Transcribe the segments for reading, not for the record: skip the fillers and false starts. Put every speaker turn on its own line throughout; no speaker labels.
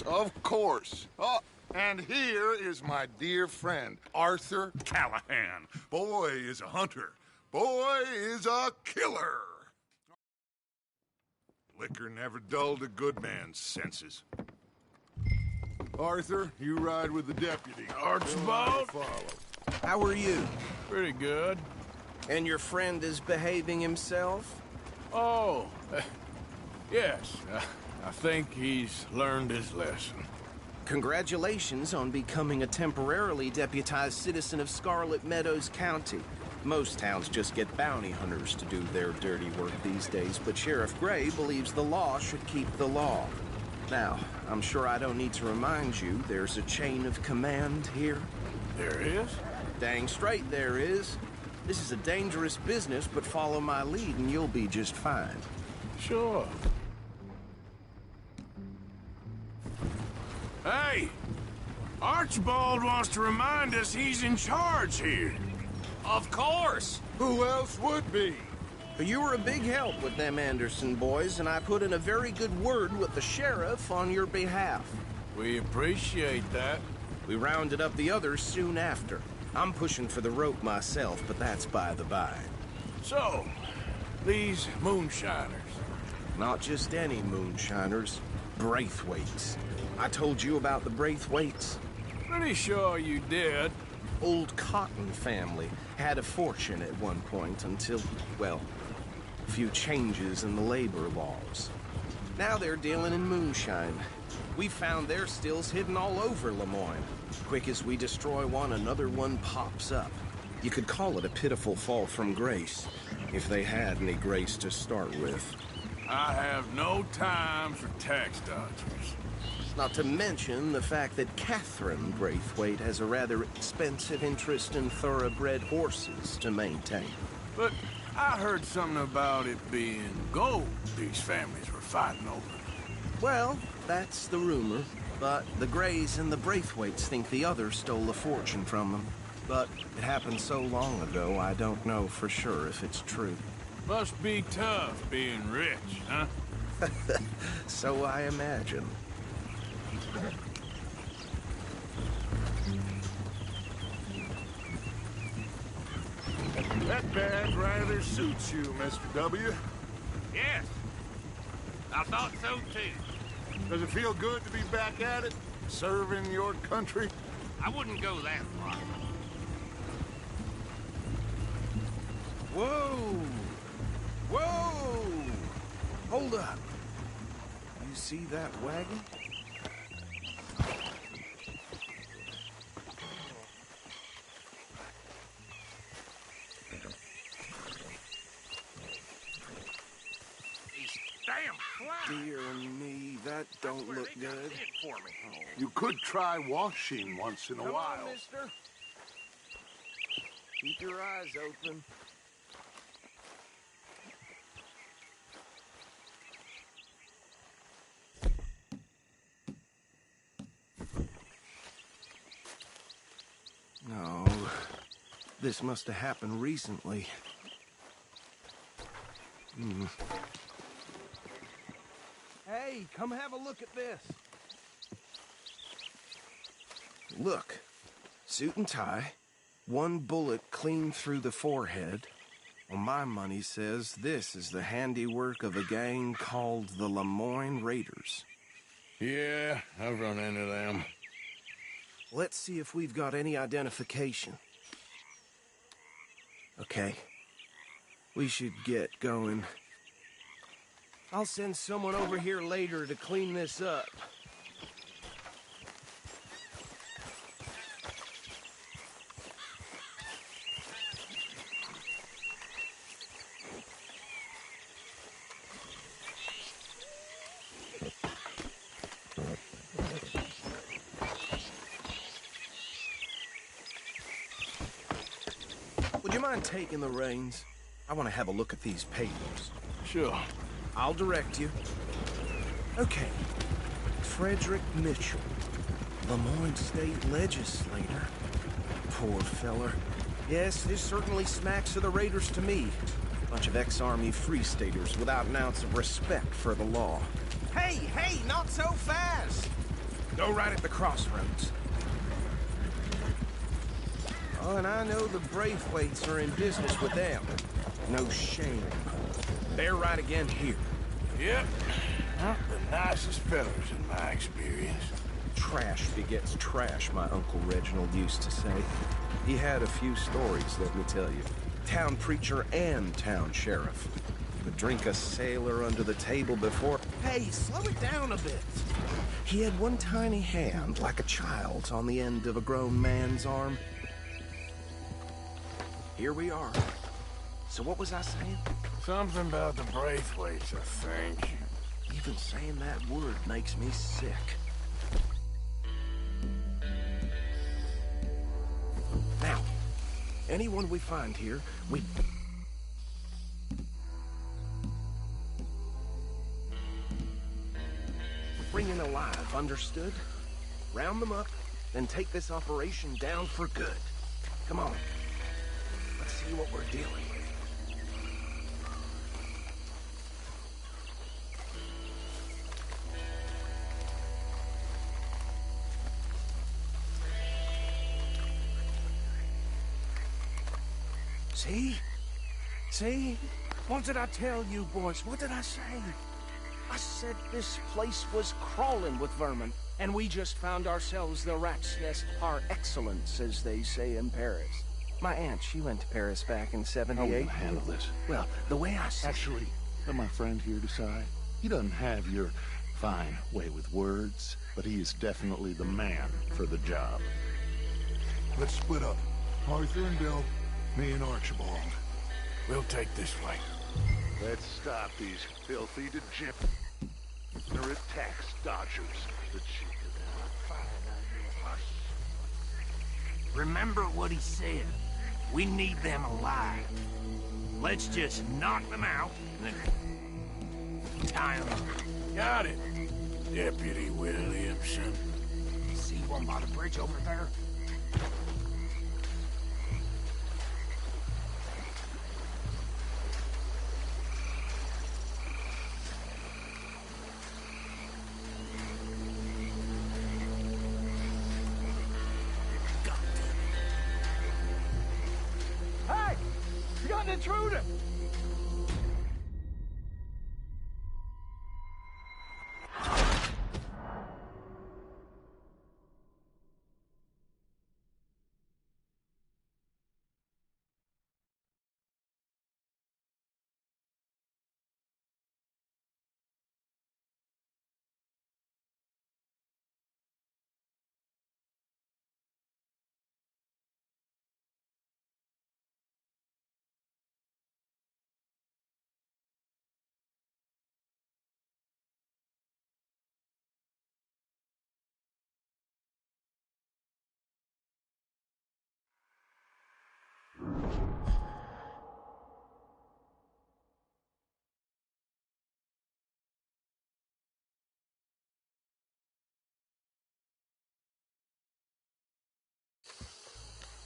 Of course. Oh, and here is my dear friend, Arthur
Callahan. Boy is a hunter. Boy is a killer. Liquor never dulled a good man's senses. Arthur, you ride with the deputy.
Archibald?
How are you?
Pretty good.
And your friend is behaving himself?
Oh, yes. I think he's learned his lesson.
Congratulations on becoming a temporarily deputized citizen of Scarlet Meadows County. Most towns just get bounty hunters to do their dirty work these days, but Sheriff Gray believes the law should keep the law. Now, I'm sure I don't need to remind you there's a chain of command here.
There is?
Dang straight there is. This is a dangerous business, but follow my lead and you'll be just fine.
Sure. Hey! Archibald wants to remind us he's in charge here.
Of course!
Who else would be?
You were a big help with them Anderson boys, and I put in a very good word with the sheriff on your behalf.
We appreciate that.
We rounded up the others soon after. I'm pushing for the rope myself, but that's by the by.
So, these moonshiners.
Not just any moonshiners, Braithwaites. I told you about the Braithwaites.
Pretty sure you did.
Old Cotton family had a fortune at one point until, well, a few changes in the labor laws. Now they're dealing in moonshine. We found their stills hidden all over Lemoyne. Quick as we destroy one, another one pops up. You could call it a pitiful fall from grace, if they had any grace to start with.
I have no time for tax dodgers.
Not to mention the fact that Catherine Braithwaite has a rather expensive interest in thoroughbred horses to maintain.
But I heard something about it being gold these families were fighting over.
Well, that's the rumor. But the Grays and the Braithwaites think the others stole a fortune from them. But it happened so long ago, I don't know for sure if it's true.
Must be tough being rich, huh?
So I imagine.
That badge rather suits you, Mr. W.
Yes. I thought so, too.
Does it feel good to be back at it? Serving your country?
I wouldn't go that far.
Whoa! Whoa! Hold up. You see that wagon? Dear me, that don't look good.
You could try washing once in a
Come
while.
on, mister. Keep your eyes open. No, this must have happened recently. Hey, come have a look at this. Look, suit and tie, one bullet clean through the forehead. Well, my money says this is the handiwork of a gang called the Lemoyne Raiders.
Yeah, I've run into them.
Let's see if we've got any identification. Okay. We should get going. I'll send someone over here later to clean this up. Would you mind taking the reins? I want to have a look at these papers.
Sure.
I'll direct you. Okay. Frederick Mitchell, Lemoyne State Legislator. Poor feller. Yes, this certainly smacks of the Raiders to me. Bunch of ex-Army Free Staters without an ounce of respect for the law. Hey, hey, not so fast! Go right at the crossroads. Oh, and I know the Braithwaites are in business with them. No shame. They're right again here.
Yep. Not the nicest fellas in my experience.
Trash begets trash, my Uncle Reginald used to say. He had a few stories, let me tell you. Town preacher and town sheriff. Could drink a sailor under the table before... Hey, slow it down a bit. He had one tiny hand, like a child's, on the end of a grown man's arm. Here we are. So what was I saying?
Something about the Braithwaites, I think.
Even saying that word makes me sick. Now, anyone we find here, we... bring in alive, understood? Round them up, then take this operation down for good. Come on. Let's see what we're dealing with. See? See? What did I tell you, boys? What did I say? I said this place was crawling with vermin, and we just found ourselves the rat's nest par excellence, as they say in Paris. My aunt, she went to Paris back in '78.
How are we gonna handle this?
Well, the way I see
Actually, let my friend here decide. He doesn't have your fine way with words, but he is definitely the man for the job.
Let's split up. Arthur and Bill, me and Archibald.
We'll take this way.
Let's stop these filthy degenerate tax dodgers. The cheek of them fine.
Remember what he said. We need them alive. Let's just knock them out and then tie them up.
Got it, Deputy Williamson.
See one by the bridge over there?
Hey! You got an intruder!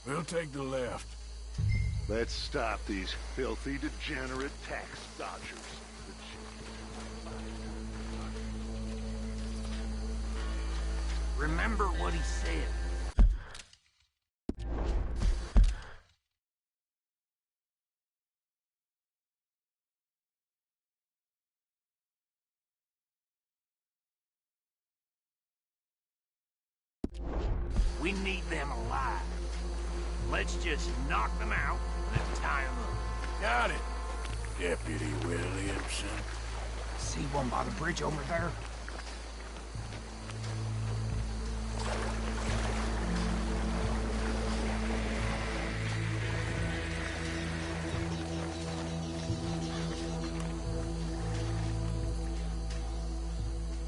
We'll take the left.
Let's stop these filthy degenerate tax dodgers.
Remember what he said. We need them alive. Let's just knock them out and then tie them up.
Got it, Deputy Williamson.
See one by the bridge over there?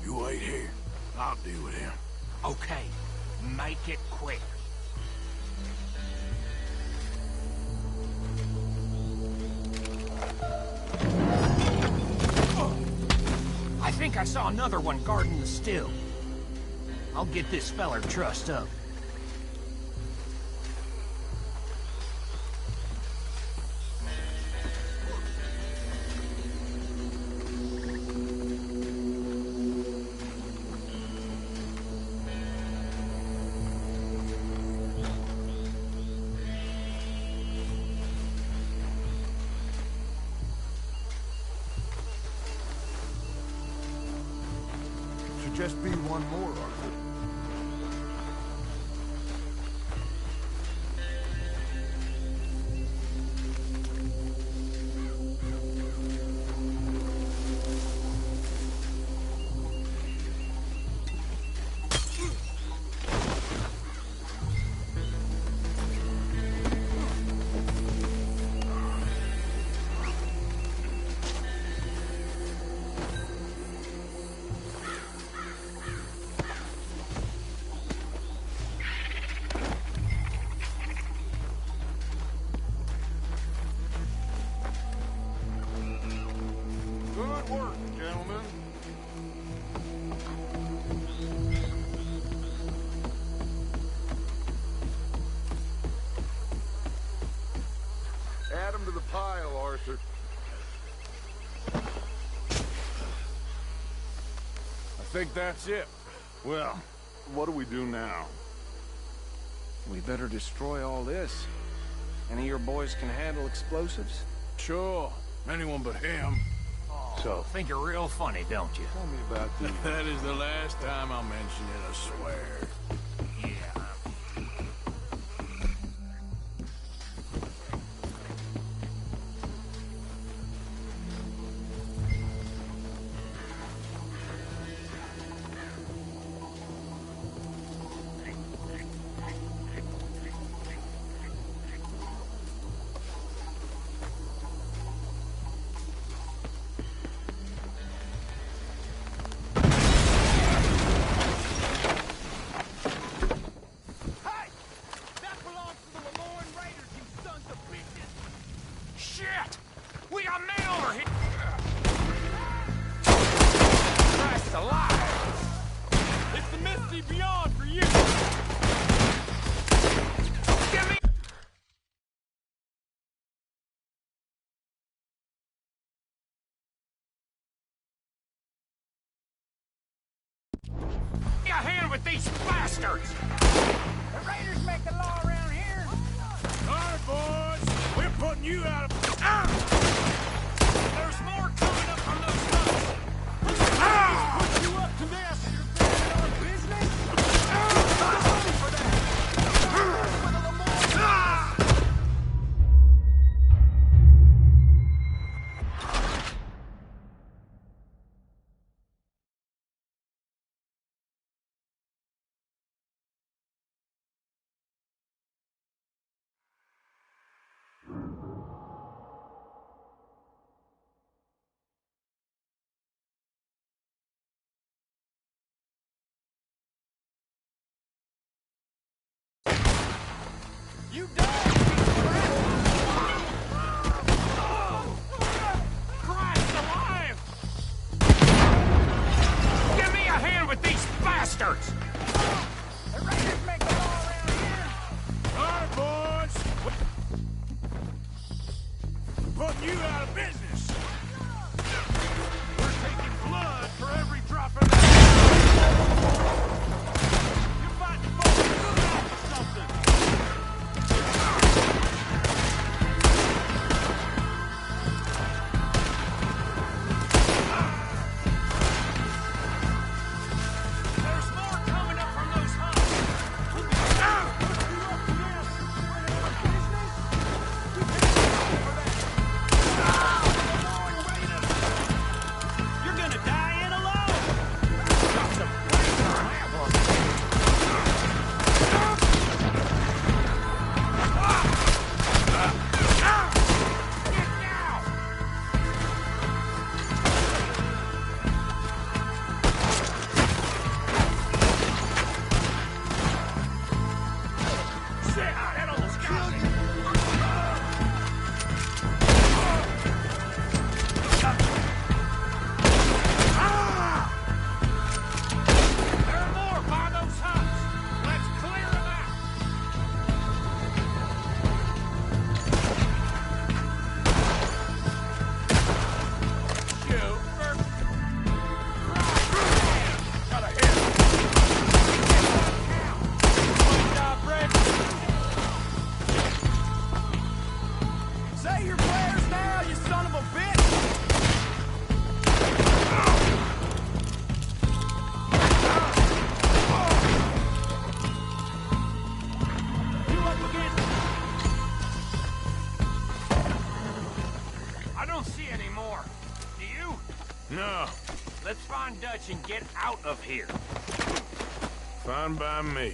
You wait here. I'll deal with him.
Okay, make it quick. I think I saw another one guarding the still. I'll get this feller trussed up.
Should just be one more, Arthur.
Good work, gentlemen. Add them to the pile, Arthur.
I think that's it.
Well, what do we do now?
We better destroy all this. Any of your boys can handle explosives?
Sure, anyone but him.
So,
Think you're real funny, don't you?
tell me about the...
That is the last time I'll mention it, I swear.
Yeah.
Hey! That belongs to the Lemoyne Raiders, you sons of bitches!
Shit! We got men over here! Christ alive!
It's the Misty Beyond for you!
Give me a hand with these bastards!
The Raiders make the law around here!
All right, boys, we're putting you out of...
There's more coming up from those guns!
Put you up to this! You're thinking our business? Money for that! For the Lemoyne! You done!
Christ alive! Give me a hand with these bastards!
The Raiders make the law around here!
All right, boys, we're putting you out of business.
We're taking blood for every drop of that! You're fighting for good or something!
There's more coming up from those huts! Dutch and get out of here.
Fine by me.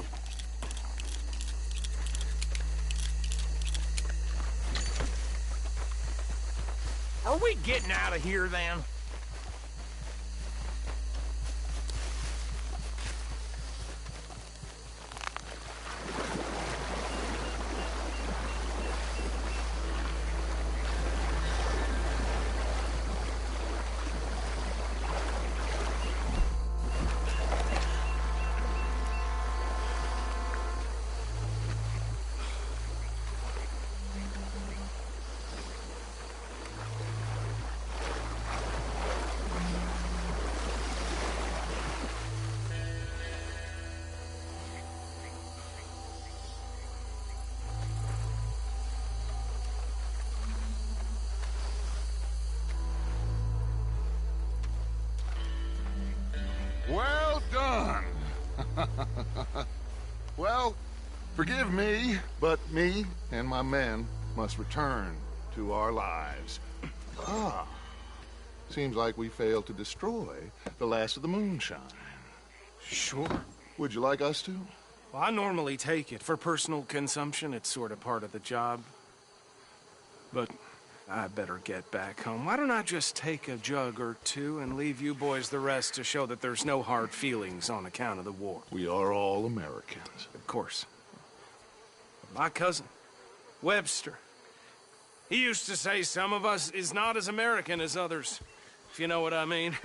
Are we getting out of here, then?
Well done. Well, forgive me, but me and my men must return to our lives. Ah, seems like we failed to destroy the last of the moonshine.
Sure.
Would you like us to?
Well, I normally take it. For personal consumption, it's sort of part of the job. But I better get back home. Why don't I just take a jug or two and leave you boys the rest to show that there's no hard feelings on account of the war?
We are all Americans.
Of course. My cousin, Webster, he used to say some of us is not as American as others, if you know what I mean.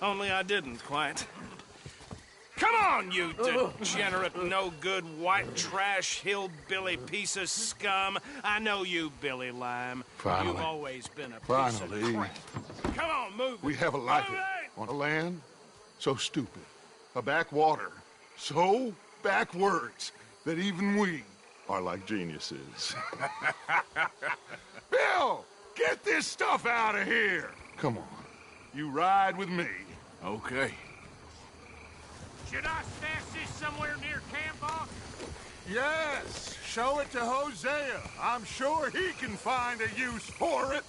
Only I didn't quite. Come on, you degenerate, no-good, white trash, hillbilly piece of scum. I know you, Billy Lime.
Finally.
You've always been a piece
Finally.
of crap. Come on, move
We
it.
have a life
Move it!
on a land so stupid, a backwater so backwards that even we are like geniuses. Bill, get this stuff out of here. Come on, you ride with me.
Okay.
Should I stash this somewhere near camp, boss?
Yes, show it to Hosea. I'm sure he can find a use for it.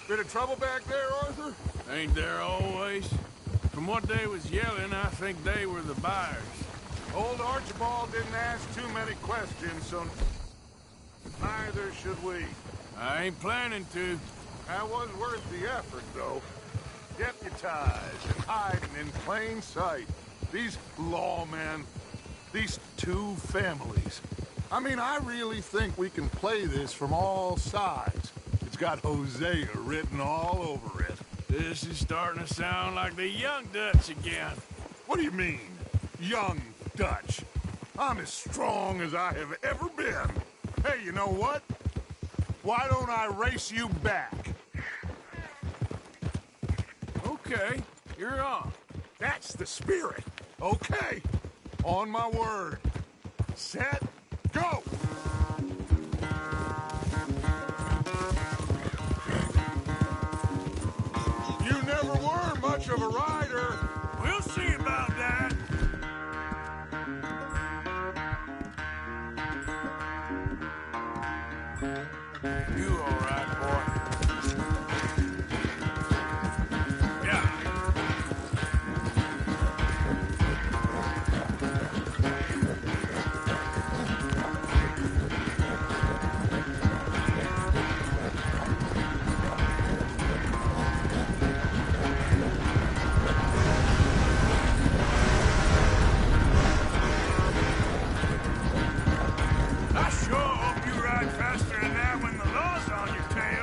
Bit of trouble back there, Arthur?
Ain't there always? From what they was yelling, I think they were the buyers.
Old Archibald didn't ask too many questions, so neither should we.
I ain't planning to.
That was worth the effort, though. Deputized and hiding in plain sight. These lawmen, these two families. I mean, I really think we can play this from all sides. It's got Hosea written all over it.
This is starting to sound like the young Dutch again.
What do you mean, young Dutch? I'm as strong as I have ever been. Hey, you know what? Why don't I race you back?
Okay, you're on.
That's the spirit. Okay, on my word. Set, go! You never were much of a rider.
We'll see about that. You all right, boy? Yeah. I sure hope you ride faster than that when the law's on your tail.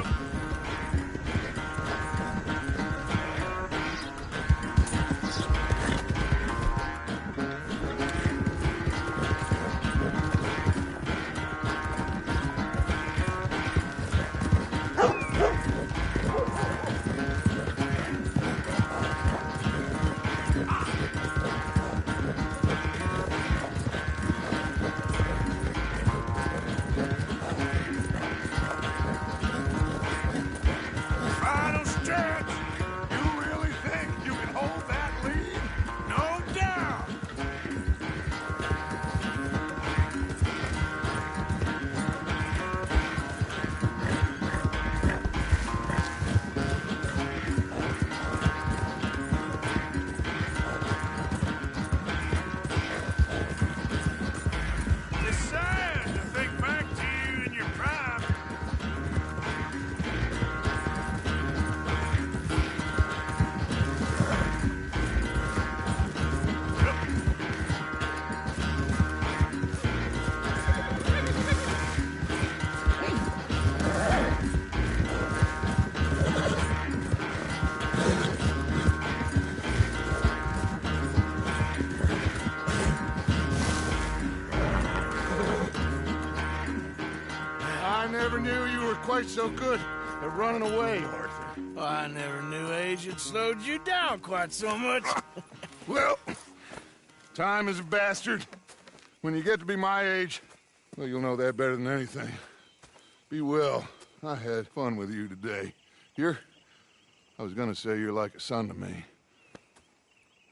quite so good at running away, Arthur.
Oh, I never knew age had slowed you down quite so much.
Well, time is a bastard. When you get to be my age, well, you'll know that better than anything. Be well. I had fun with you today. I was gonna say you're like a son to me.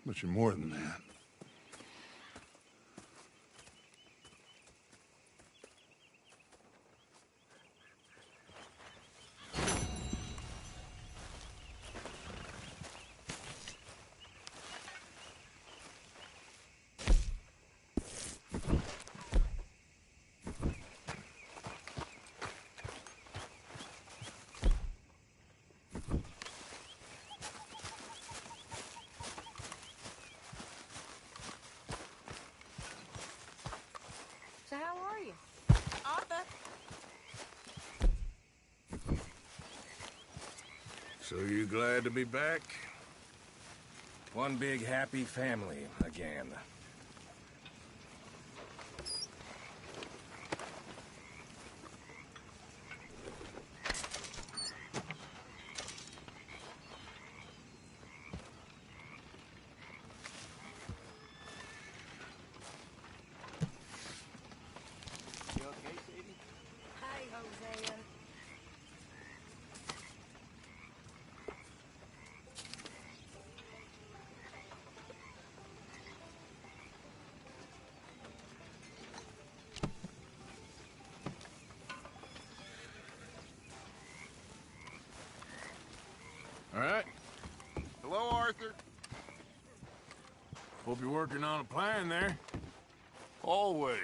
But you're more than that.
So how are you? Arthur?
So you glad to be back?
One big happy family again.
Hi, Hosea.
All right.
Hello, Arthur.
Hope you're working on a plan there.
Always.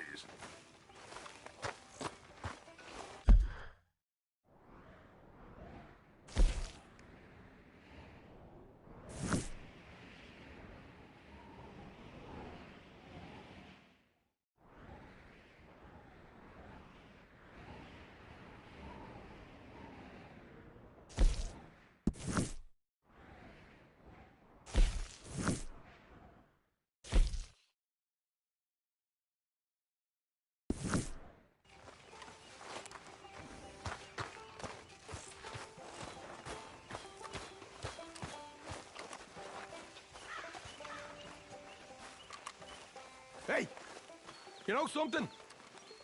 Hey, you know something?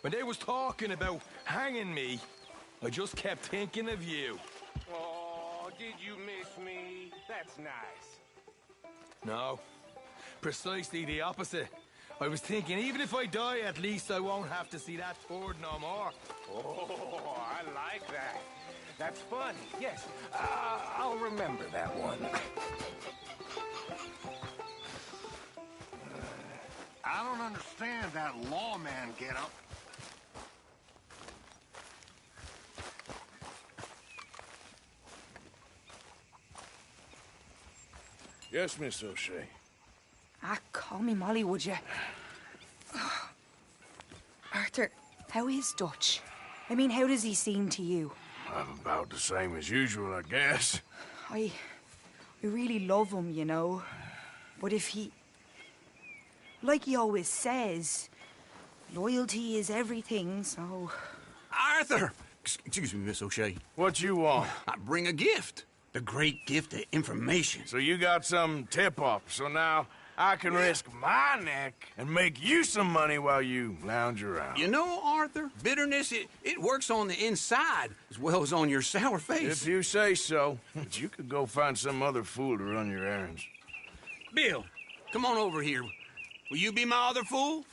When they was talking about hanging me, I just kept thinking of you.
Oh, did you miss me? That's nice.
No, precisely the opposite. I was thinking, even if I die, at least I won't have to see that turd no more.
Oh, I like that. That's fun. Yes, I'll remember that one.
I don't understand that lawman get-up.
Yes, Miss O'Shea.
Ah, call me Molly, would you? Arthur, how is Dutch? I mean, how does he seem to you?
About the same as usual, I guess.
I really love him, you know. But if he... Like he always says, loyalty is everything, so...
Arthur! Excuse me, Miss O'Shea.
What you want?
I bring a gift. The great gift of information.
So you got some tip-off, so now I can risk my neck and make you some money while you lounge around.
You know, Arthur, bitterness, it works on the inside as well as on your sour face.
If you say so. But you could go find some other fool to run your errands.
Bill, come on over here. Will you be my other fool?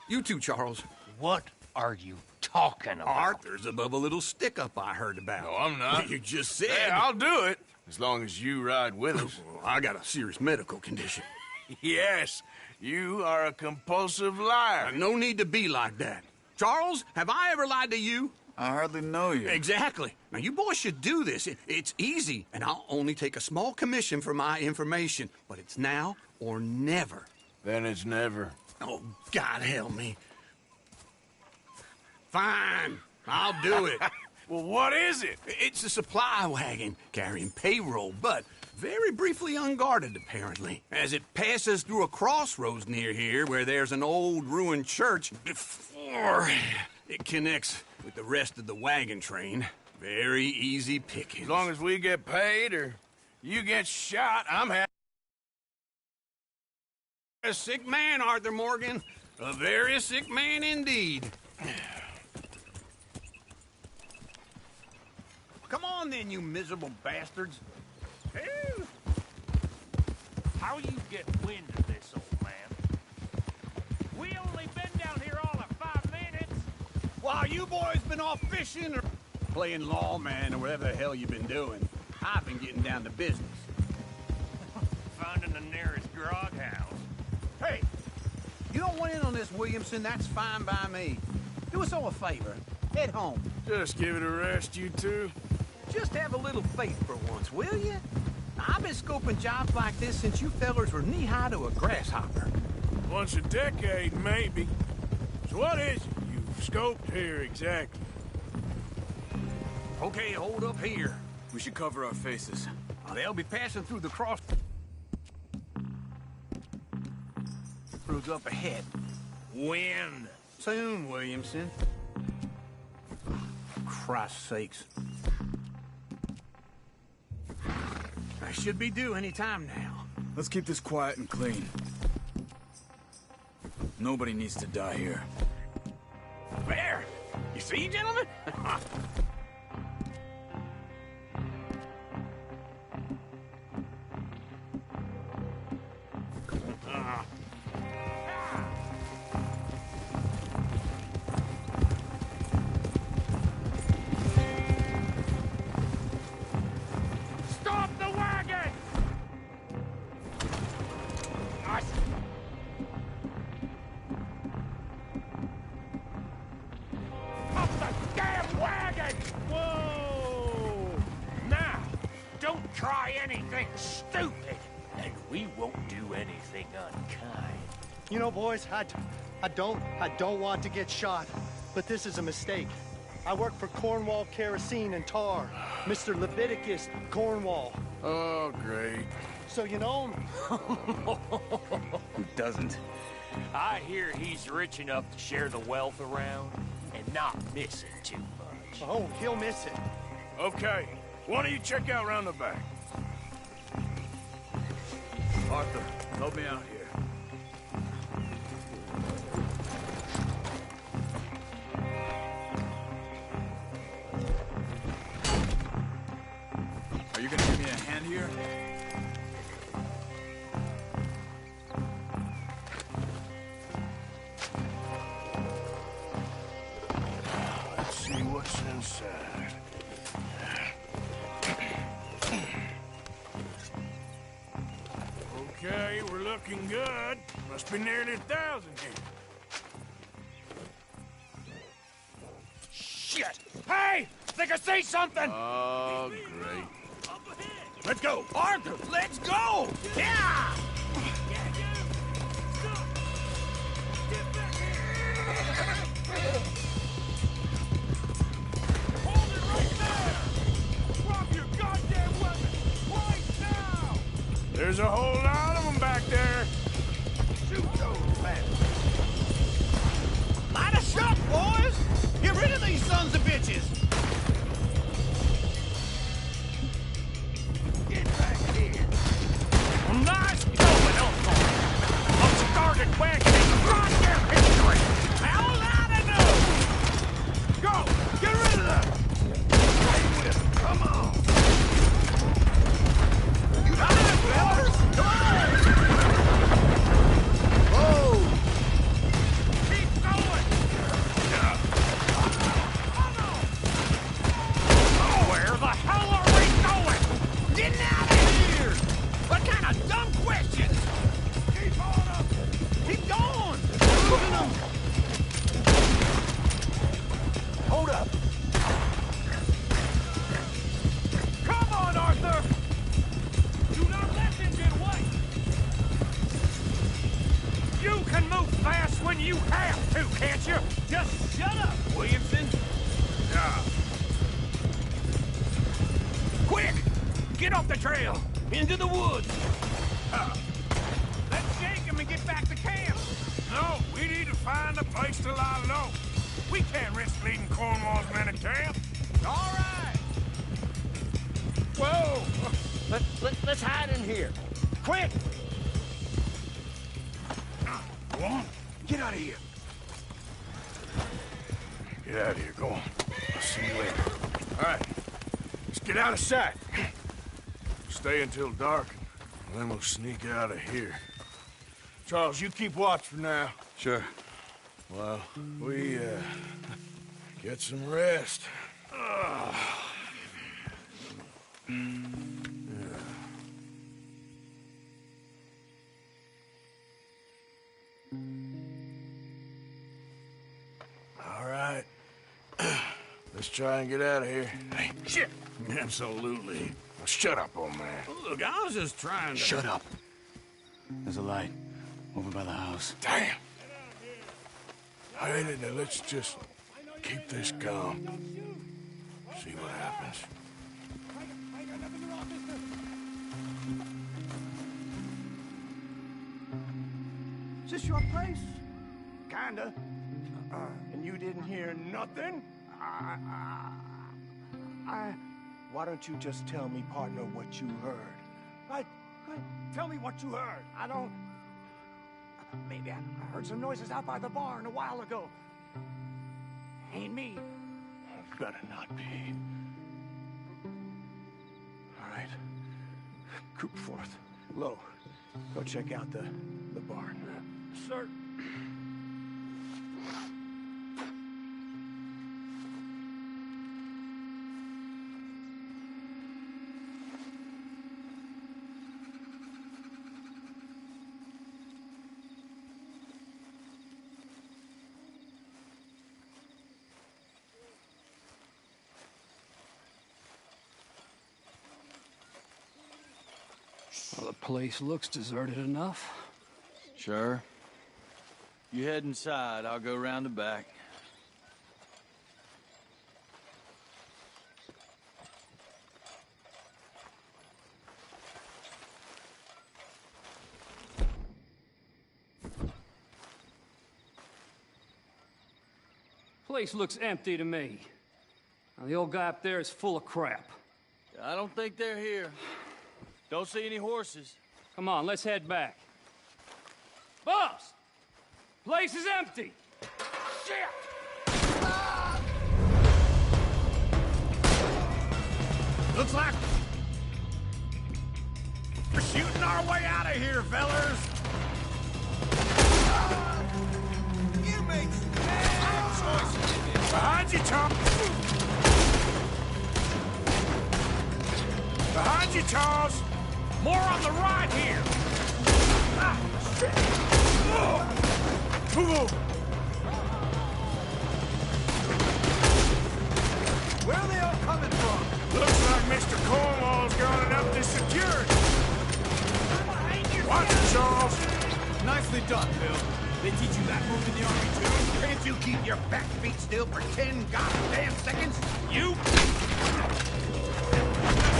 You too, Charles.
What are you talking about?
Arthur's above a little stick-up I heard about.
No, I'm not.
You just said...
Yeah, I'll do it, as long as you ride with us.
I got a serious medical condition.
Yes, you are a compulsive liar.
No need to be like that. Charles, have I ever lied to you?
I hardly know you.
Exactly. Now, you boys should do this. It's easy, and I'll only take a small commission for my information. But it's now or never.
Then it's never.
Oh, God help me. Fine, I'll do it.
Well, what is it?
It's a supply wagon carrying payroll, but very briefly unguarded, apparently, as it passes through a crossroads near here where there's an old ruined church before it connects with the rest of the wagon train. Very easy pickings.
As long as we get paid or you get shot, I'm happy.
A sick man, Arthur Morgan. A very sick man indeed. Come on then, you miserable bastards.
How you get wind of this, old man? We only been down here all of 5 minutes.
While you boys been off fishing or playing lawman or whatever the hell you've been doing, I've been getting down to business.
Finding the nearest grog house.
Hey, you don't want in on this, Williamson, that's fine by me. Do us all a favor. Head home.
Just give it a rest, you two.
Just have a little faith for once, will you? I've been scoping jobs like this since you fellers were knee-high to a grasshopper.
Once a decade, maybe. So what is it you've scoped here exactly?
Okay, hold up here.
We should cover our faces.
They'll be passing through the cross roads up ahead.
When?
Soon, Williamson. Christ's sakes. I should be due any time now.
Let's keep this quiet and clean. Nobody needs to die here.
There! You see, gentlemen?
Stop the wagon! Nice. Up the damn wagon! Whoa! Now, don't try anything stupid, and we won't do anything unkind.
You know, boys, I don't want to get shot, but this is a mistake. I work for Cornwall Kerosene and Tar, Mr. Leviticus Cornwall.
Oh, great.
So you know him?
Who doesn't?
I hear he's rich enough to share the wealth around and not miss it too much.
Oh, he'll miss it.
Okay, why don't you check out round the back?
Arthur, help me out here. Are you gonna give me a hand here?
Let's see what's inside. Okay, we're looking good. Must be nearly 1,000 here.
Shit! Hey! Think I see something!
Oh, great.
Let's go! Arthur, let's go! Yeah!
Hold it right there! Drop your goddamn weapon! Right now!
There's a whole lot of them back there.
Shoot those bastards! Light a shot, boys! Get rid of these sons of bitches! Get back here!
Nice going, Uncle! Most guarded wagon in goddamn history!
How's out of know?
Go! Get rid of them! Stay with them! Come on!
You got it, fellas! Come on!
Whoa! Keep going! Where the hell are we going?
Getting out of here! What kind of dumb questions?
Keep on up!
Keep going! Moving them! Hold up!
Come on, Arthur! Do not let them get away! You can move fast when you have to, can't you?
Just shut up, Williamson! Quick! Get off the trail! Into the woods!
Let's shake him and get back to camp!
No, we need to find a place to lie low. We can't risk leading Cornwall's men to camp.
All right. Whoa! Let's hide in here. Quick!
Go on. Get out of here. Get out of here. Go on. I'll see you later. All right. Let's get out of sight. Stay until dark, and then we'll sneak out of here. Charles, you keep watch for now.
Sure.
Well, we, get some rest. All right. Let's try and get out of here. Hey, shit!
Absolutely.
Now shut up, old man.
Look, I was just trying to...
Shut up. There's a light over by the house.
Damn! All right, now let's just keep this calm. See what happens.
Is this your place? Kinda. And you didn't hear nothing? Why don't you just tell me, partner, what you heard? Tell me what you heard. I don't... Maybe I heard some noises out by the barn a while ago. Ain't me.
Better not be.
All right. Coop forth. Lo, go check out the barn. Sir.
Well, the place looks deserted enough.
Sure. You head inside. I'll go round the back.
Place looks empty to me. Now, the old guy up there is full of crap.
I don't think they're here. Don't see any horses.
Come on, let's head back. Boss! Place is empty!
Shit!
Looks like we're shooting our way out of here, fellers.
You make bad choices.
Behind you, Tom! Behind you, Charles!
More on the right here.
Ah, shit!
Move!
Where are they all coming from?
Looks like Mr. Cornwall's gone and up to security. Watch it, Charles.
Nicely done, Bill. They teach you that move in the army, too? Can't you keep your back feet still for 10 goddamn seconds? You...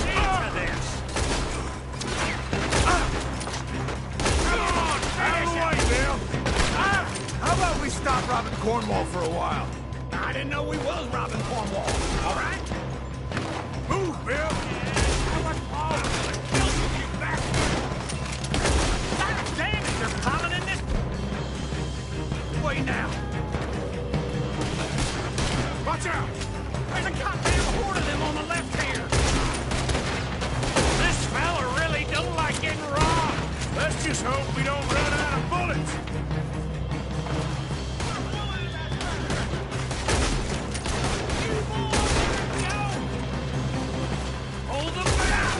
Into this!
Come on! Out of the way, Bill!
How about we stop robbing Cornwall for a while? I didn't know we was robbing Cornwall. All right?
Move, Bill!
God damn it, they're piling in this way now. Watch out! There's a goddamn horde of them on the left here. This fella really don't like getting robbed.
Let's just hope we don't run out of bullets.
Hold them back!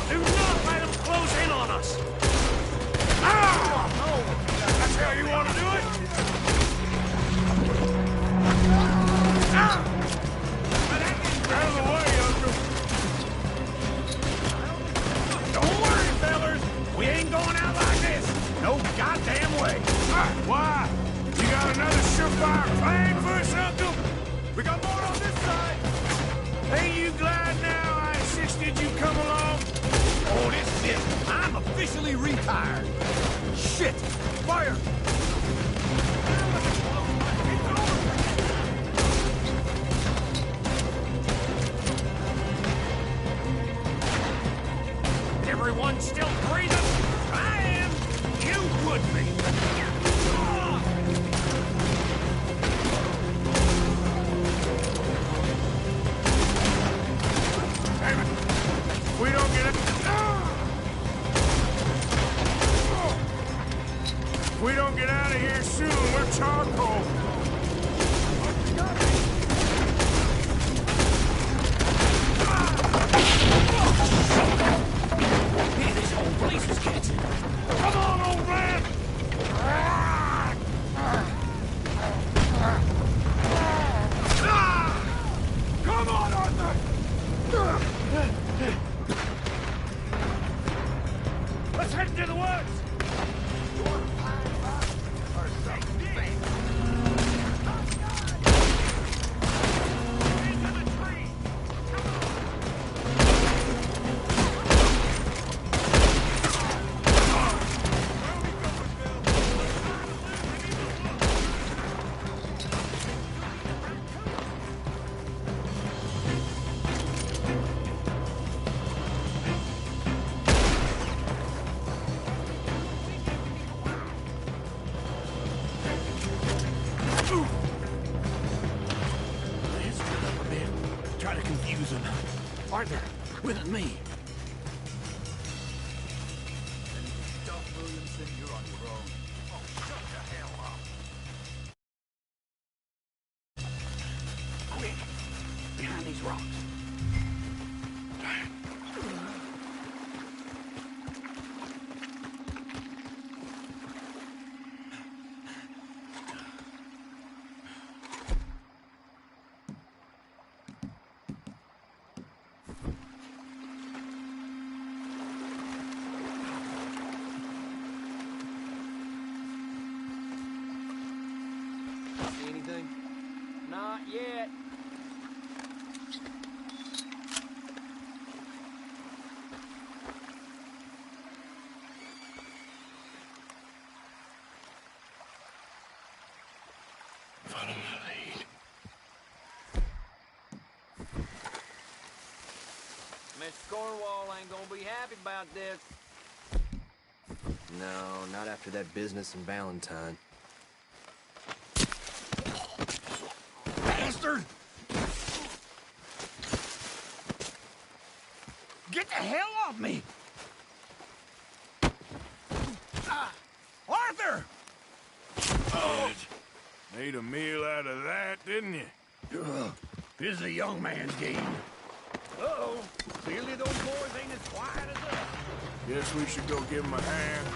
Do not let them close in on us!
That's how you want to do it? Out of the way, Uncle.
Don't worry, fellers! We ain't going out like this! No goddamn way!
Why? You got another surefire plan for us, Uncle?
We got more on this side!
Ain't you glad now I insisted you come along?
Oh, this is it! I'm officially retired! Shit! Fire! Arthur, with me.
Stop, Williamson. You're on your own. Oh, shut the hell up.
Quick! Behind these rocks.
See anything? Not yet.
Follow my lead.
Mr. Cornwall ain't gonna be happy about this.
No, not after that business in Valentine.
Bastard! Get the hell off me! Arthur!
Oh. Made a meal out of that, didn't you?
This is a young man's game.
Uh-oh. Clearly those boys ain't as quiet as us.
Guess we should go give him a hand.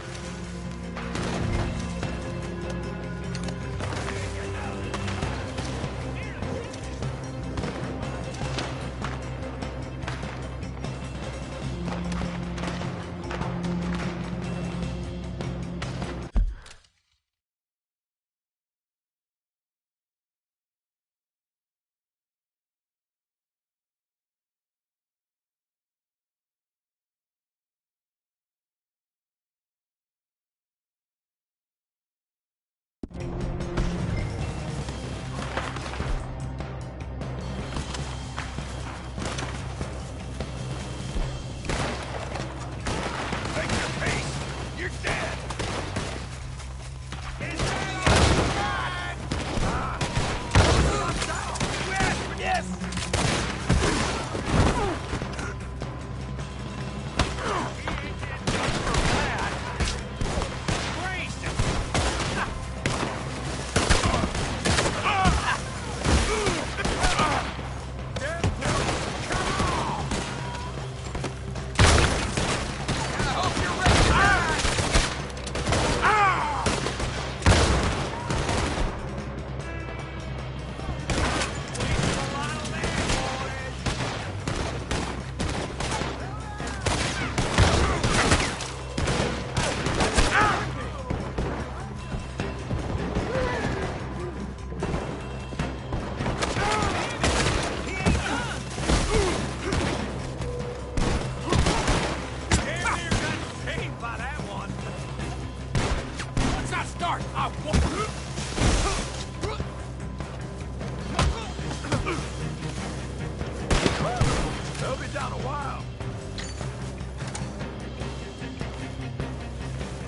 They'll be down a while.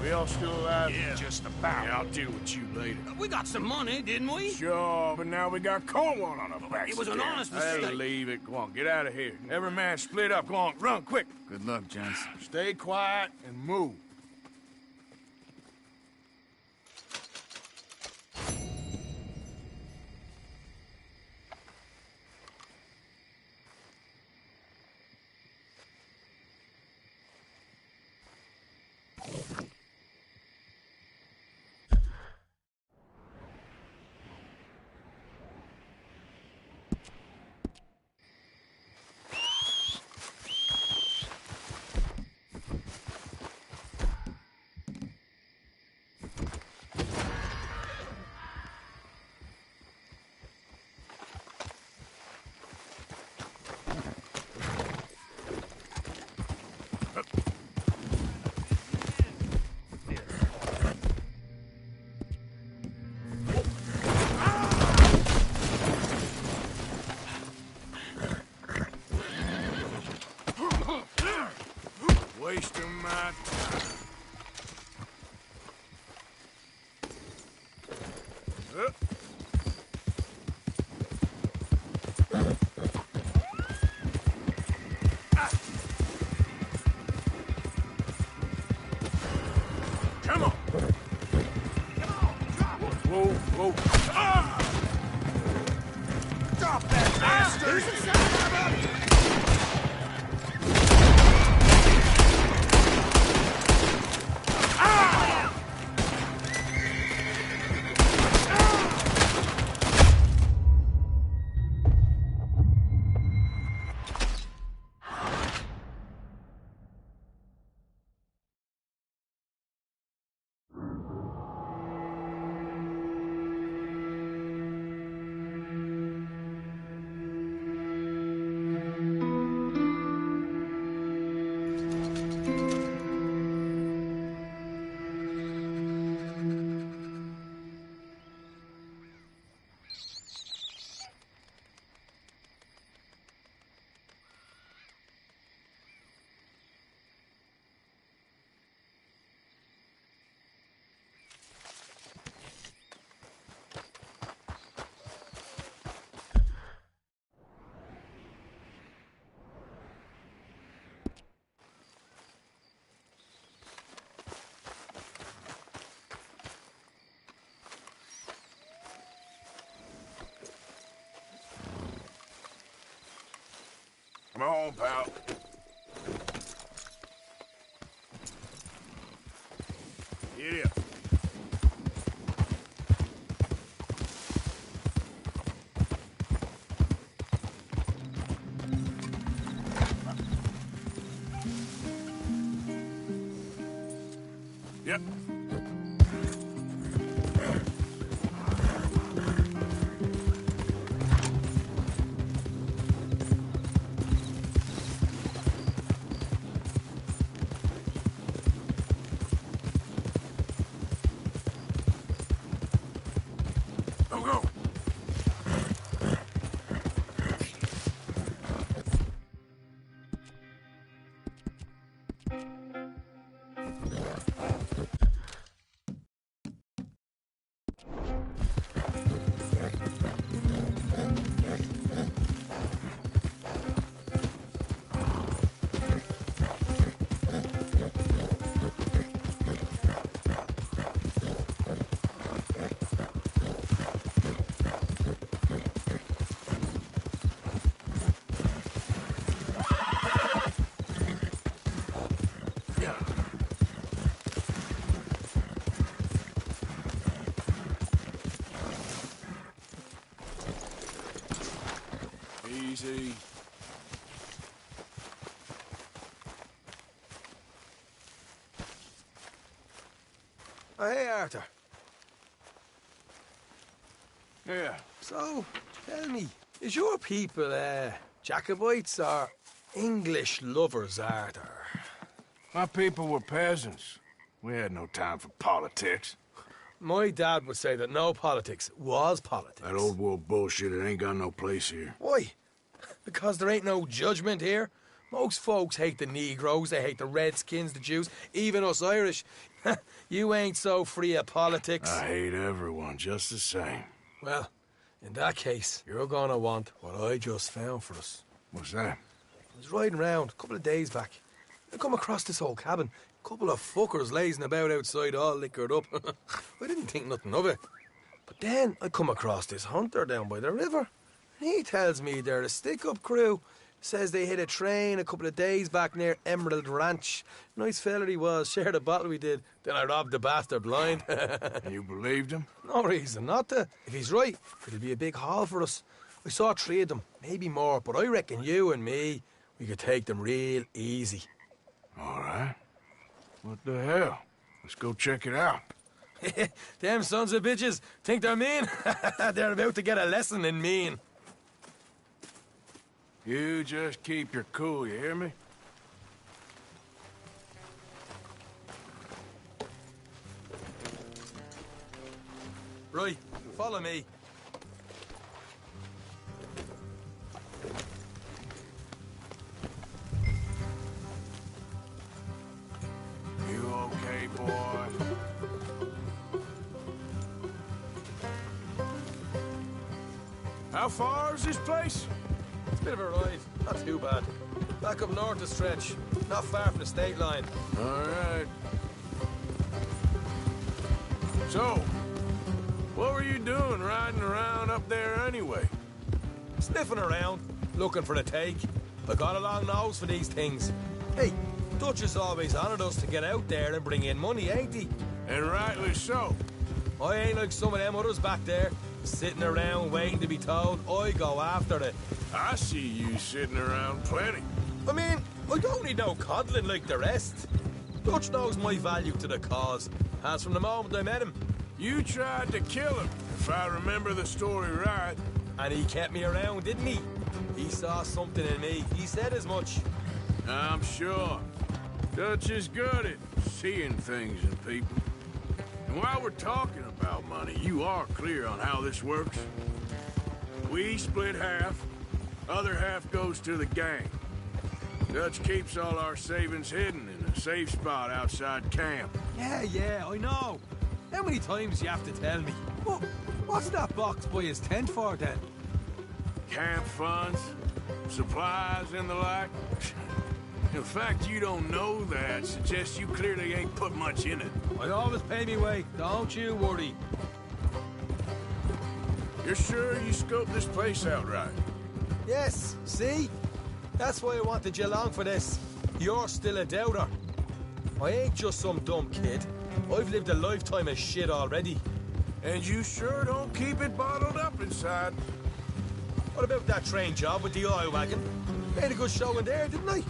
We all still alive?
Yeah, just about.
Yeah, I'll deal with you later.
We got some money, didn't we?
Sure, but now we got Cornwall on our backs.
It was an
again.
honest
Hey,
mistake.
leave it. Go on, get out of here. Every man split up. Go on, run quick.
Good luck, gents.
Stay quiet and move. Come on, pal. Giddy up. Yep. Go, go. Easy.
Oh, hey, Arthur.
Yeah.
So, tell me, is your people, Jacobites or English lovers, Arthur?
My people were peasants. We had no time for politics.
My dad would say that no politics was politics.
That old world bullshit, it ain't got no place here.
Why? Because there ain't no judgment here. Most folks hate the Negroes, they hate the Redskins, the Jews, even us Irish. You ain't so free of politics.
I hate everyone just the same.
Well, in that case, you're gonna want what I just found for us.
What's that?
I was riding around a couple of days back. I come across this old cabin. A couple of fuckers lazing about outside all liquored up. I didn't think nothing of it. But then I come across this hunter down by the river. And he tells me they're a stick-up crew. Says they hit a train a couple of days back near Emerald Ranch. Nice feller he was, shared a bottle we did. Then I robbed the bastard blind.
You believed him?
No reason not to. If he's right, it'll be a big haul for us. I saw 3 of them, maybe more, but I reckon you and me, we could take them real easy.
All right. What the hell? Let's go check it out.
Them sons of bitches think they're mean. They're about to get a lesson in mean.
You just keep your cool, you hear me?
Right, follow me.
You okay, boy? How far is this place?
It's a bit of a ride, not too bad. Back up north a stretch, not far from the state line.
All right. So, what were you doing riding around up there anyway?
Sniffing around, looking for a take. I got a long nose for these things. Hey, Dutch has always honoured us to get out there and bring in money, ain't he?
And rightly so.
I ain't like some of them others back there, sitting around waiting to be told. I go after it.
I see you sitting around plenty.
I mean, I don't need no coddling like the rest. Dutch knows my value to the cause, as from the moment I met him.
You tried to kill him, if I remember the story right.
And he kept me around, didn't he? He saw something in me. He said as much.
I'm sure. Dutch is good at seeing things in people. And while we're talking about money, you are clear on how this works? We split half, other half goes to the gang. Dutch keeps all our savings hidden in a safe spot outside camp.
Yeah, I know. How many times you have to tell me? What's that box by his tent for, then?
Camp funds, supplies, and the like. The fact you don't know that suggests you clearly ain't put much in it.
I always pay me way, don't you worry.
You're sure you scoped this place out right?
Yes, see? That's why I wanted you along for this. You're still a doubter. I ain't just some dumb kid. I've lived a lifetime of shit already.
And you sure don't keep it bottled up inside.
What about that train job with the oil wagon? Made a good show in there, didn't I?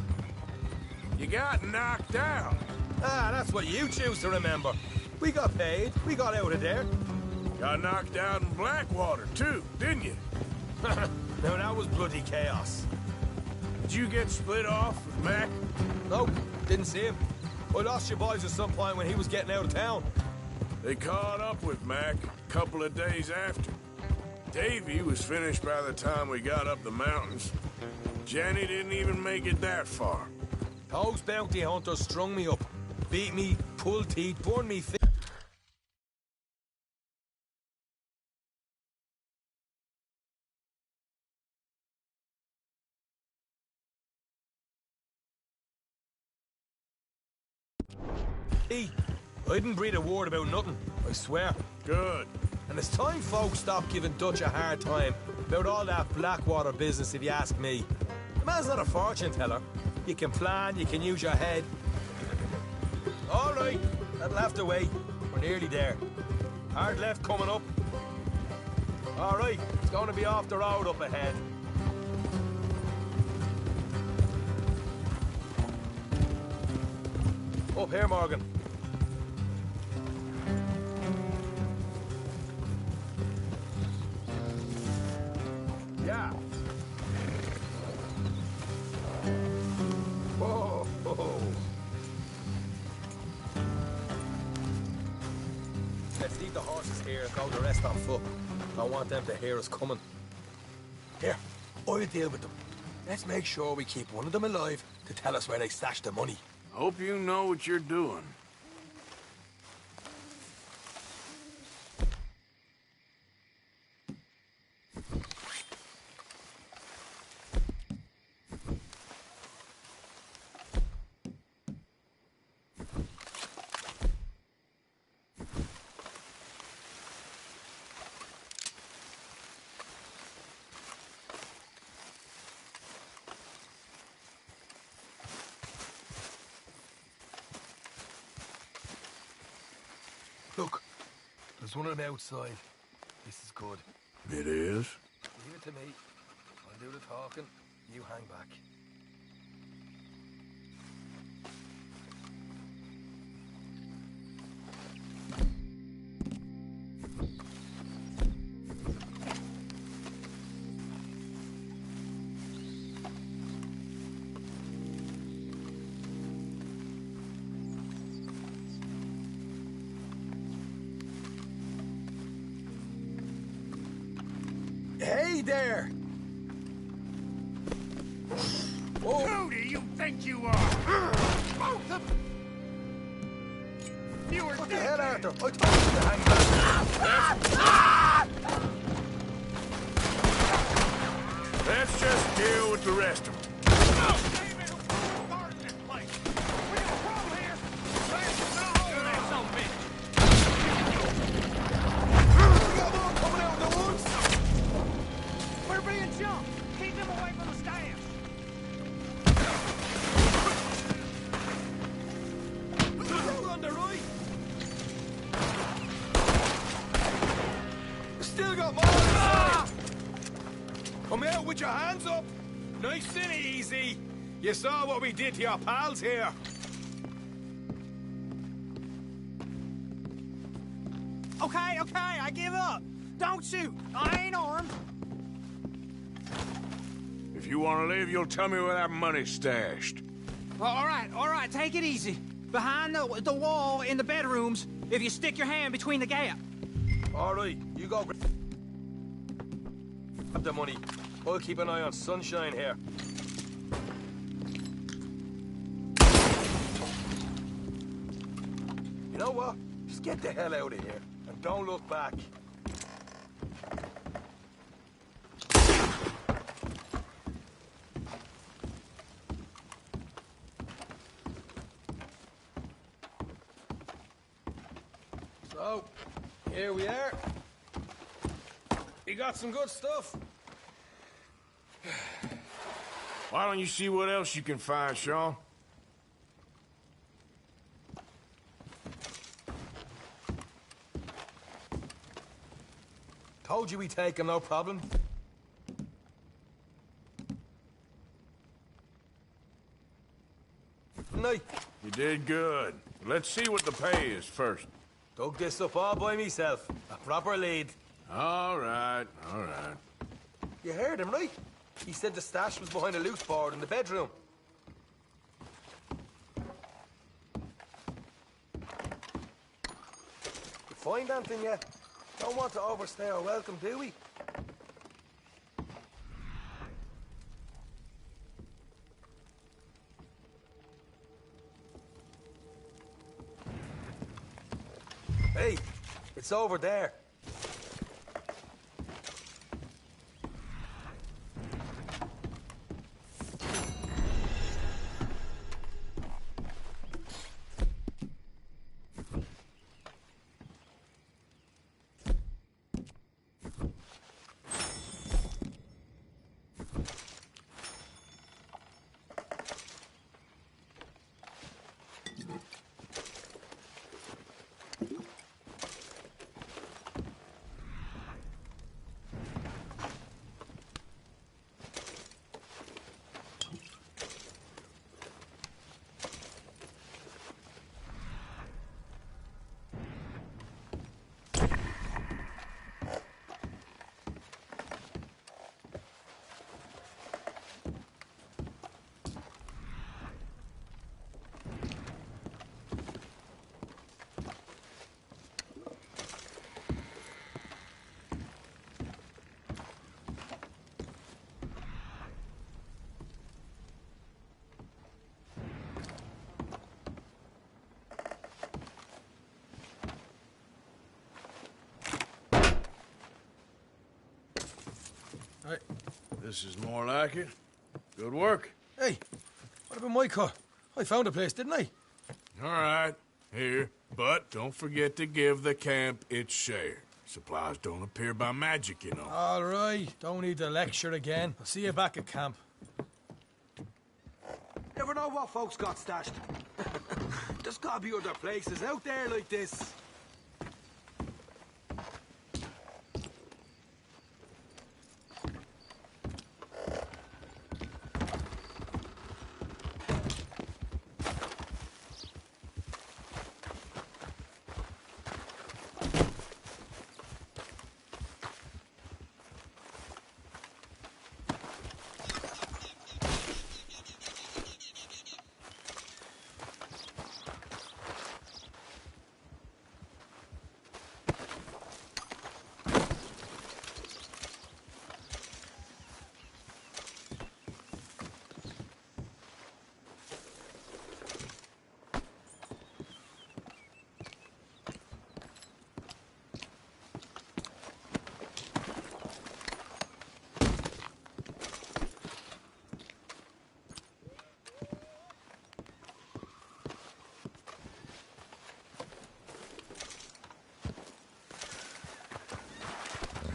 You got knocked out.
Ah, that's what you choose to remember. We got paid. We got out of there.
Got knocked out in Blackwater, too, didn't you?
Now, that was bloody chaos.
Did you get split off with Mac?
Nope, didn't see him. I lost your boys at some point when he was getting out of town.
They caught up with Mac a couple of days after. Davy was finished by the time we got up the mountains. Jenny didn't even make it that far.
Those bounty hunters strung me up. Beat me, pulled teeth, burned me thick. I didn't breathe a word about nothing, I swear.
Good.
And it's time folks stop giving Dutch a hard time about all that Blackwater business, if you ask me. The man's not a fortune teller. You can plan, you can use your head. All right, that'll have to wait. We're nearly there. Hard left coming up. All right, it's going to be off the road up ahead. Up here, Morgan. Yeah. Whoa. Let's leave the horses here and go the rest on foot. I want them to hear us coming. Here, I'll deal with them. Let's make sure we keep one of them alive to tell us where they stashed the money.
Hope you know what you're doing.
Look, there's one on the outside. This is good.
It is?
Leave it to me. I'll do the talking. You hang back. Hey there!
Whoa. Who do you think you are? Both of them! You were
What
dead.
the hell, Arthur? I told you to hang back.
Let's just deal with the rest of them.
Come out with your hands up. Nice and easy. You saw what we did to your pals here.
Okay, I give up. Don't shoot. I ain't armed.
If you want to live, you'll tell me where that money's stashed.
Well, all right, take it easy. Behind the wall in the bedrooms, if you stick your hand between the gap.
All right, you go grab the money. I'll keep an eye on Sunshine here. You know what? Just get the hell out of here and don't look back. So, here we are. You got some good stuff.
Why don't you see what else you can find, Sean?
Told you we take him, no problem. Didn't I?
You did good. Let's see what the pay is first.
Dug this up all by myself. A proper lead.
All right, all right.
You heard him, right? He said the stash was behind a loose board in the bedroom. You find anything yet? Don't want to overstay our welcome, do we? Hey, it's over there.
Right. This is more like it. Good work.
Hey, what about my car? I found a place, didn't I?
All right, here. But don't forget to give the camp its share. Supplies don't appear by magic, you know.
All right, don't need the lecture again. I'll see you back at camp.
Never know what folks got stashed. There's gotta be other places out there like this.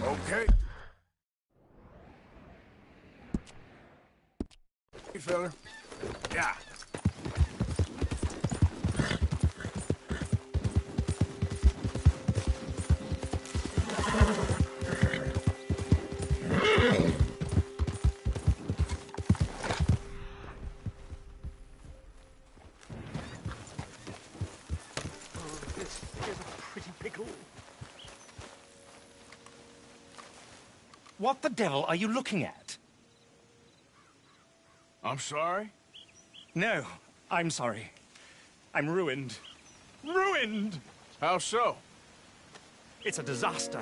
Okay. Hey, fella. Yeah.
This is a pretty pickle.
What the devil are you looking at?
I'm sorry?
No, I'm sorry. I'm ruined. Ruined!
How so?
It's a disaster.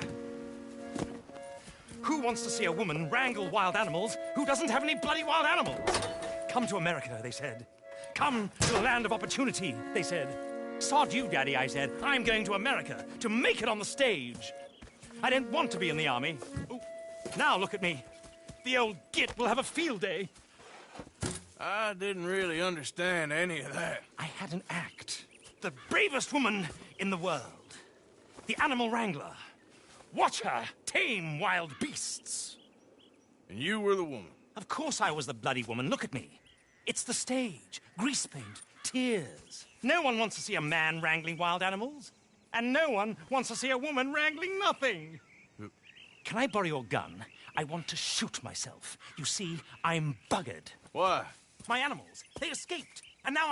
Who wants to see a woman wrangle wild animals who doesn't have any bloody wild animals? Come to America, they said. Come to the land of opportunity, they said. Sod you, Daddy, I said. I'm going to America to make it on the stage. I didn't want to be in the army. Ooh. Now look at me. The old git will have a field day.
I didn't really understand any of that.
I had an act. The bravest woman in the world. The animal wrangler. Watch her tame wild beasts.
And you were the woman.
Of course I was the bloody woman. Look at me. It's the stage. Grease paint. Tears. No one wants to see a man wrangling wild animals. And no one wants to see a woman wrangling nothing. Can I borrow your gun? I want to shoot myself. You see, I'm buggered.
What?
My animals. They escaped. And now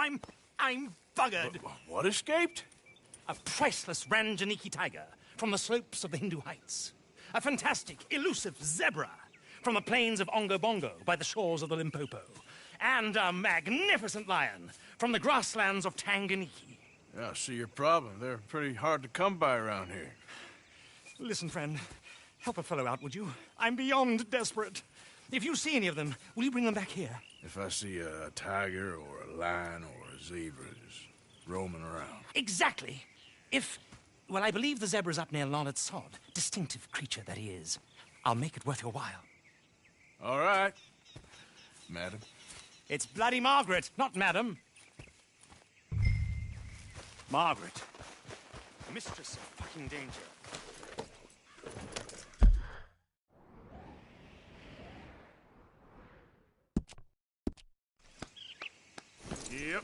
I'm buggered.
What escaped?
A priceless Ranjaniki tiger from the slopes of the Hindu Heights. A fantastic, elusive zebra from the plains of Ongo Bongo by the shores of the Limpopo. And a magnificent lion from the grasslands of Tanganyika.
Yeah, I see your problem. They're pretty hard to come by around here.
Listen, friend. Help a fellow out, would you? I'm beyond desperate. If you see any of them, will you bring them back here?
If I see a tiger or a lion or a zebra just roaming around.
Exactly. Well, I believe the zebra's up near Lonnet Sod. Distinctive creature that he is. I'll make it worth your while.
All right, madam.
It's bloody Margaret, not madam. Margaret. Mistress of fucking danger.
Yep.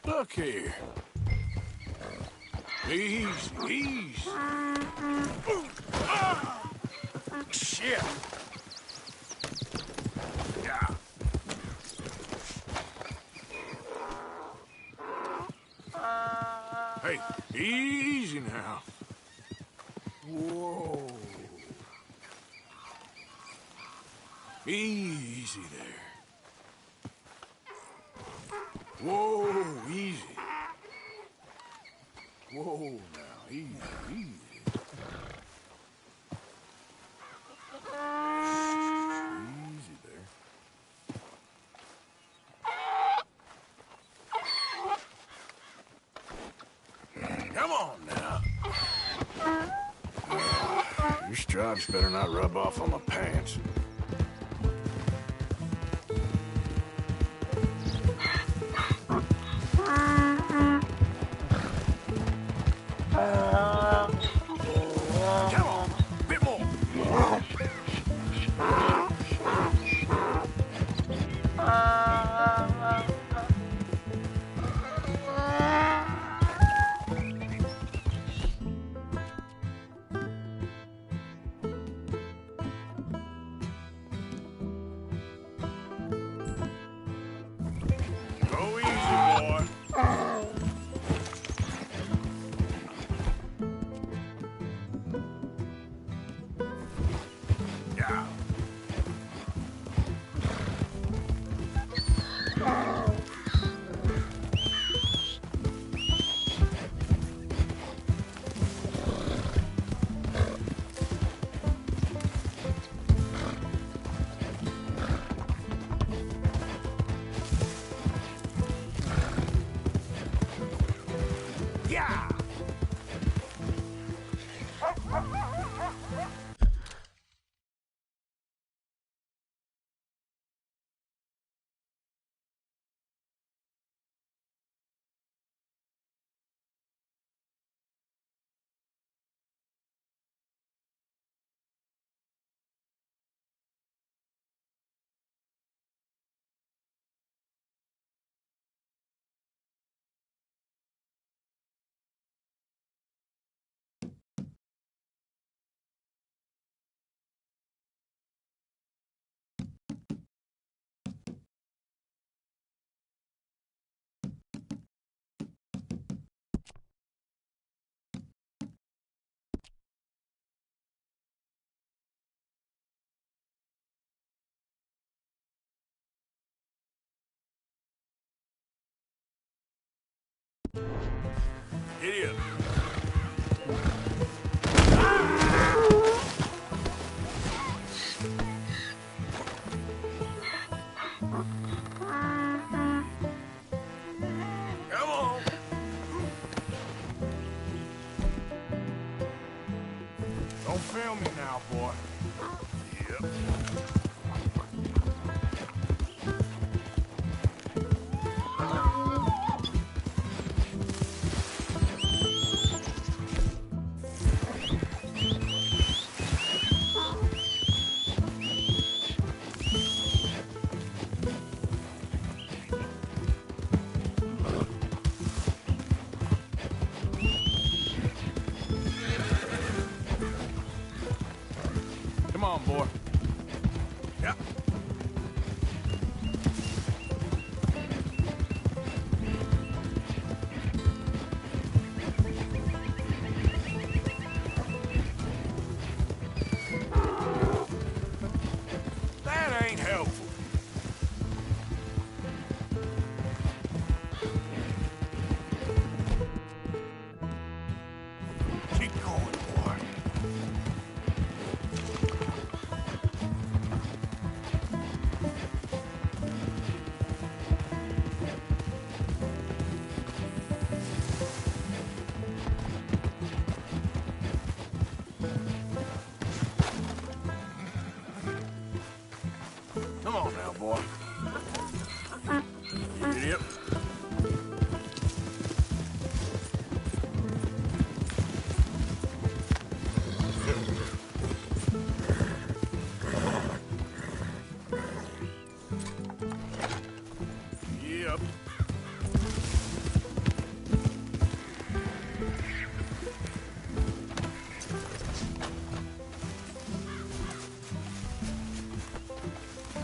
Look here. Easy, easy. Ooh, ah! Shit. Yeah. Hey, easy now. Whoa. Easy there. Whoa, easy. Whoa, now, easy, easy. Easy there. Come on now. Your stripes better not rub off on my pants. Go easy, boy. Yeah. Yeah! here. Come on. Don't fail me now, boy. Yep. Come on, boy. Yep. That ain't helpful. Keep going, boy. Come on now, boy. Yep. Yep.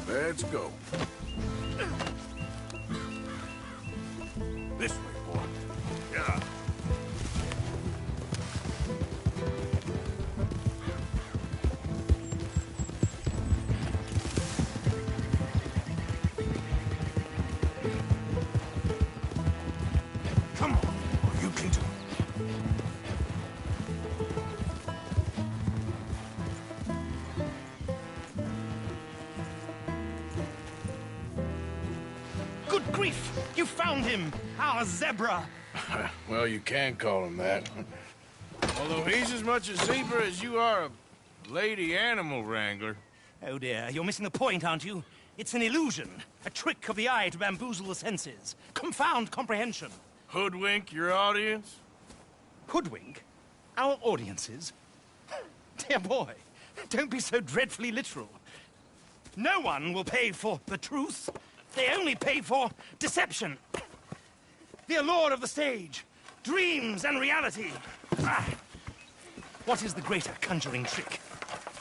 Let's go. This way, boy. Yeah. Come on, you can do it.
Good grief! You found him! Our zebra!
Well, you can call him that. Although he's as much a zebra as you are a lady animal wrangler.
Oh dear, you're missing the point, aren't you? It's an illusion. A trick of the eye to bamboozle the senses. Confound comprehension.
Hoodwink your audience?
Hoodwink? Our audiences? Dear boy, don't be so dreadfully literal. No one will pay for the truth. They only pay for deception. The allure of the stage, dreams and reality. Ah. What is the greater conjuring trick?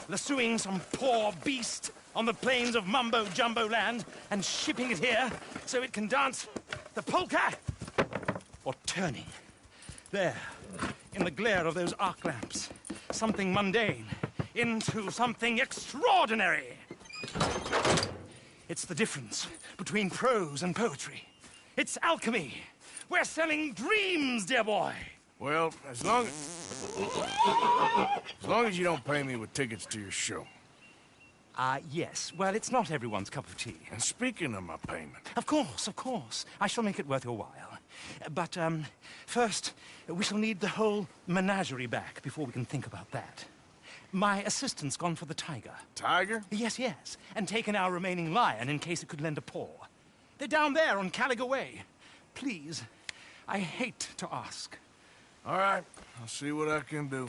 Lassoing some poor beast on the plains of mumbo-jumbo land and shipping it here so it can dance the polka? Or turning, there, in the glare of those arc lamps, something mundane into something extraordinary? It's the difference between prose and poetry. It's alchemy. We're selling dreams, dear boy.
Well, as long as you don't pay me with tickets to your show.
Yes. Well, it's not everyone's cup of tea.
And speaking of my payment...
Of course, of course. I shall make it worth your while. But, first, we shall need the whole menagerie back before we can think about that. My assistant's gone for the tiger.
Tiger?
Yes, yes. And taken our remaining lion in case it could lend a paw. They're down there on Caliga Way. Please, I hate to ask.
All right, I'll see what I can do.